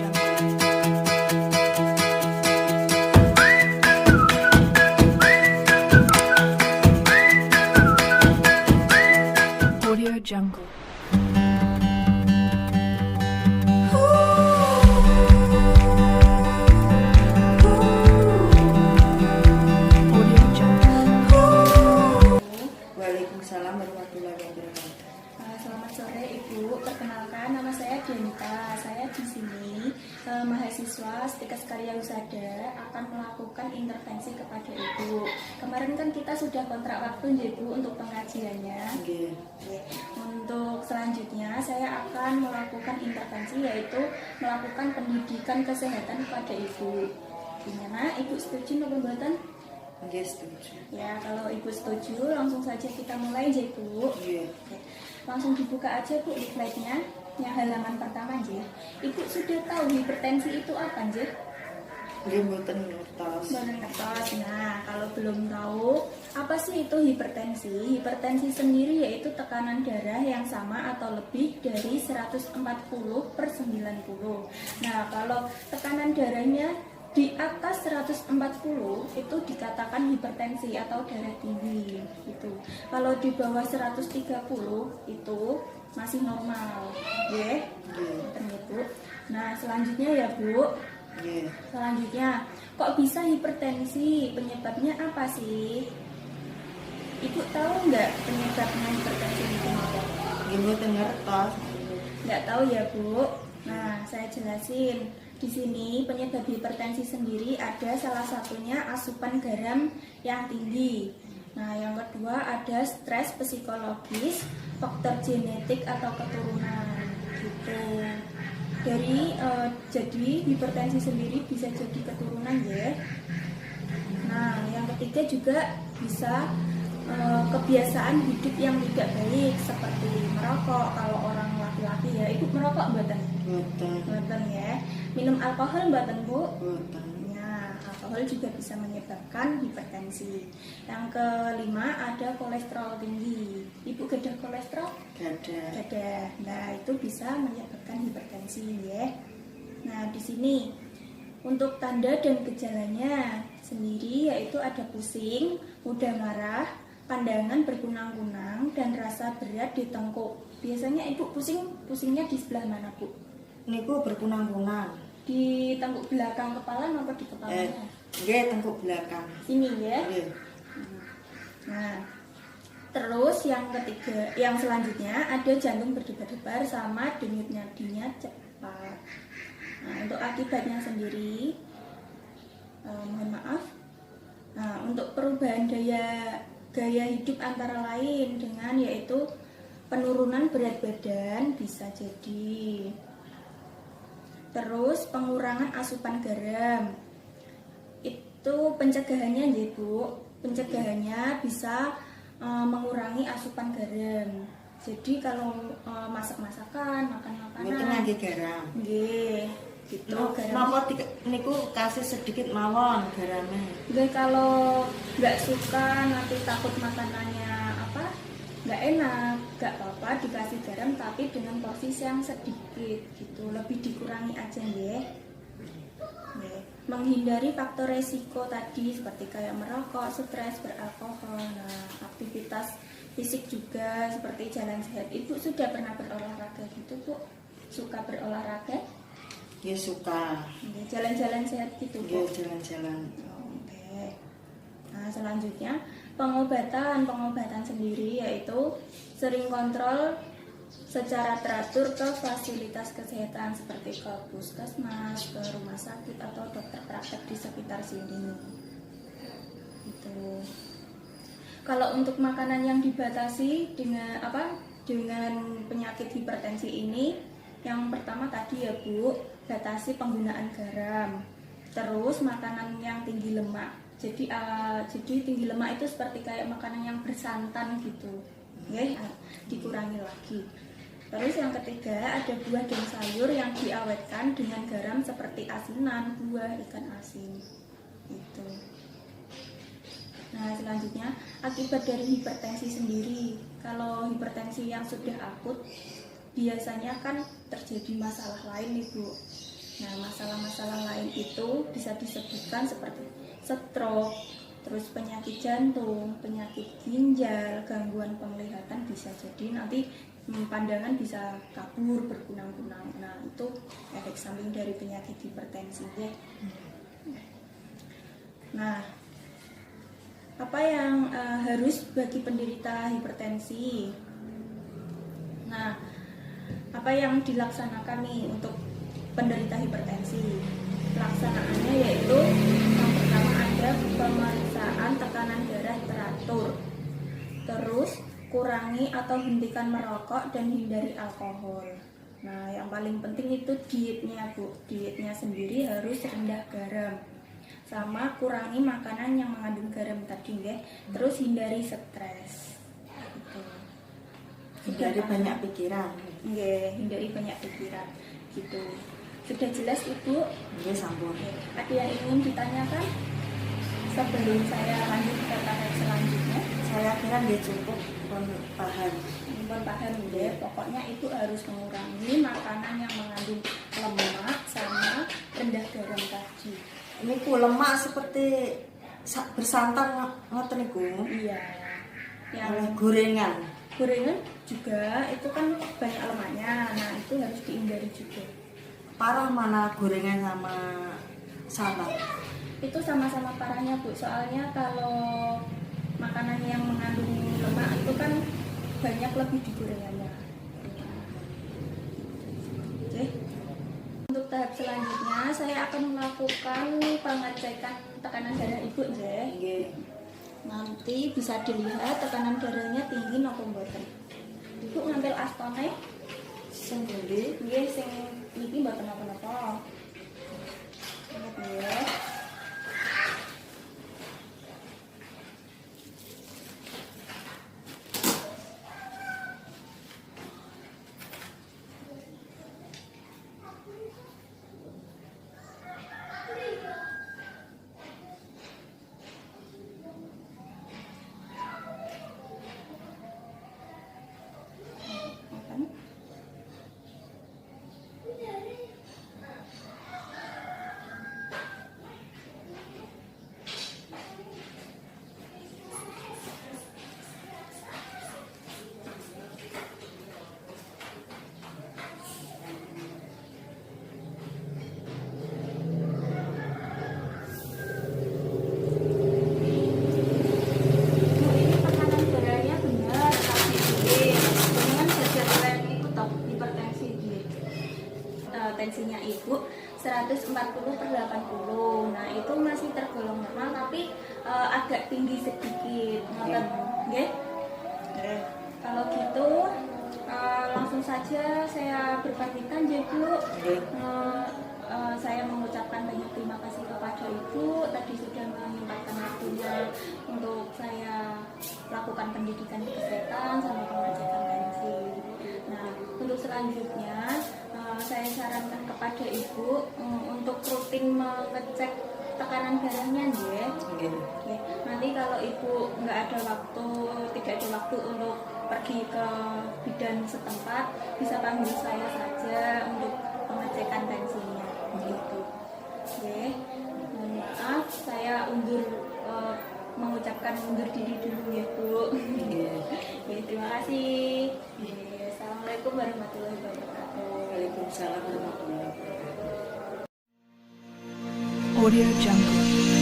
Audio Jungle. Audio Jungle. Waalaikumsalam warahmatullahi wabarakatuh. Selamat sore Ibu, perkenalkan nama saya Dianita. Saya di sini mahasiswa Stikes Karya Husada akan melakukan intervensi kepada Ibu. Kemarin kan kita sudah kontrak waktu ya Ibu untuk pengajiannya. Oke. Untuk selanjutnya saya akan melakukan intervensi, yaitu melakukan pendidikan kesehatan kepada Ibu. Gimana? Ibu setuju atau buatan? Oke, setuju. Ya, kalau Ibu setuju langsung saja kita mulai ya Ibu. Iya. Oke. Langsung dibuka aja Bu slide-nya, yang halaman pertama aja. Ibu sudah tahu hipertensi itu apa aja? Dia mboten ngertos. Badan kertas. Nah, kalau belum tahu, apa sih itu hipertensi? Hipertensi sendiri yaitu tekanan darah yang sama atau lebih dari 140/90. Nah, kalau tekanan darahnya di atas 140 itu dikatakan hipertensi atau darah tinggi gitu. Kalau di bawah 130 itu masih normal, ya. Bu. Nah, selanjutnya ya, Bu. Iya. Selanjutnya, kok bisa hipertensi? Penyebabnya apa sih? Ibu tahu nggak penyebabnya hipertensi itu apa? Dia mboten ngertos. Nggak tahu ya, Bu. Nah, saya jelasin. Di sini penyebab hipertensi sendiri ada salah satunya asupan garam yang tinggi. Nah, yang kedua ada stres psikologis, faktor genetik atau keturunan gitu. Jadi hipertensi sendiri bisa jadi keturunan ya. Nah, yang ketiga juga bisa kebiasaan hidup yang tidak baik seperti merokok. Kalau orang laki-laki ya, Ibu merokok mboten? Mboten ya. Minum alkohol mboten Bu? Mboten. Ya, alkohol juga bisa menyebabkan hipertensi. Yang kelima ada kolesterol tinggi. Ibu gadah kolesterol? Gadah. Gadah. Nah, itu bisa menyebabkan hipertensi ya. Nah, di sini untuk tanda dan gejalanya sendiri yaitu ada pusing, mudah marah, pandangan berkunang-kunang, dan rasa berat di tengkuk. Biasanya Ibu pusingnya di sebelah mana Bu? Niku berkunang-kunang. Di tengkuk belakang kepala atau di kepalanya? Nggih, tengkuk belakang. Sini ya. Iya. Nah, terus yang selanjutnya ada jantung berdebar-debar sama denyut nadinya cepat. Nah, untuk akibatnya sendiri, mohon maaf. Nah, untuk perubahan gaya hidup antara lain dengan yaitu penurunan berat badan bisa jadi. Terus pengurangan asupan garam. Itu pencegahannya ya Bu. Pencegahannya bisa mengurangi asupan garam. Jadi kalau masak-masakan, makan-makanan, Mboten ngangge garam. nggih, gitu. Napa niku kasih sedikit mawon garamnya. Nggih, kalau nggak suka nanti takut makanannya nggak enak, nggak apa-apa dikasih garam tapi dengan porsi yang sedikit gitu, lebih dikurangi aja ya. Menghindari faktor resiko tadi seperti kayak merokok, stres, beralkohol. Nah, aktivitas fisik juga seperti jalan sehat. Ibu sudah pernah berolahraga gitu Bu? Suka berolahraga? Ya suka. Jalan-jalan sehat gitu Ya Bu? jalan-jalan. Oke. Nah, selanjutnya pengobatan sendiri yaitu sering kontrol secara teratur ke fasilitas kesehatan seperti ke puskesmas, ke rumah sakit atau dokter praktek di sekitar sini. Itu. Kalau untuk makanan yang dibatasi dengan penyakit hipertensi ini, yang pertama tadi ya Bu, batasi penggunaan garam. Terus makanan yang tinggi lemak. Jadi tinggi lemak itu seperti kayak makanan yang bersantan gitu, ya, dikurangi lagi. Terus yang ketiga ada buah dan sayur yang diawetkan dengan garam seperti asinan, buah, ikan asin, gitu. Nah, selanjutnya akibat dari hipertensi sendiri. Kalau hipertensi yang sudah akut, biasanya kan terjadi masalah lain nih Bu. Nah, masalah-masalah lain itu bisa disebutkan seperti stroke, terus penyakit jantung, penyakit ginjal, gangguan penglihatan, bisa jadi nanti pandangan bisa kabur, berkunang-kunang. Nah, itu efek samping dari penyakit hipertensi ya. Nah, apa yang harus bagi penderita hipertensi? Nah, apa yang dilaksanakan nih untuk penderita hipertensi? Pelaksanaannya yaitu yang pertama ada pemeriksaan tekanan darah teratur. Terus kurangi atau hentikan merokok dan hindari alkohol. Nah, yang paling penting itu dietnya, Bu. Dietnya sendiri harus rendah garam. Sama kurangi makanan yang mengandung garam tadi ya. Terus hindari stres. Gitu. Hindari banyak pikiran. Nggih, hindari banyak pikiran. Gitu. Sudah jelas Ibu? Nggih, sampun. Ada yang ingin ditanyakan sebelum saya lanjut ke tahap selanjutnya? Saya kira nggih cukup pun paham. Pun paham ya. Pokoknya itu harus mengurangi makanan yang mengandung lemak sama rendah garam tadi. Ini ku lemak seperti bersantan ngoten niku. Iya. Oleh Yang gorengan. gorengan juga itu kan banyak lemaknya. Nah, itu harus dihindari juga. Parah mana gorengan sama santan? Itu sama-sama parahnya, Bu. Soalnya kalau makanan yang mengandung lemak itu kan banyak lebih di gorengannya. Oke. Untuk tahap selanjutnya saya akan melakukan pengecekan tekanan darah Ibu ya. Nggih. Nanti bisa dilihat tekanan darahnya tinggi maupun mboten. Ibu ngambil astone, Sing pundi? nggih sing iki mboten napa-napa. Ingat ya. Makan. Ini tekanan darahnya benar tapi tinggi. Dengan gejala itu top hipertensi dia. Tensinya Ibu 140/80. Nah, itu masih tergolong normal tapi agak tinggi sedikit. Ngoten, nggih? Kalau gitu langsung saja saya berpamitan ya, Bu. Nggih. Saya mengucapkan banyak terima kasih kepada Ibu tadi sudah menyempatkan waktunya untuk saya lakukan pendidikan kesehatan sama pengecekan tensi. Nah, untuk selanjutnya saya sarankan kepada Ibu untuk rutin mengecek tekanan darahnya ya. Nggih. Oke, nanti kalau Ibu nggak ada waktu, tidak ada waktu untuk pergi ke bidan setempat, bisa panggil saya saja untuk pengecekan tensinya. Gitu. Oke, mohon maaf, saya mengucapkan undur diri dulu ya Bu. Nggih. Oke, terima kasih. Oke, Assalamualaikum warahmatullahi wabarakatuh. Waalaikumsalam warahmatullahi wabarakatuh. Audio Jungle.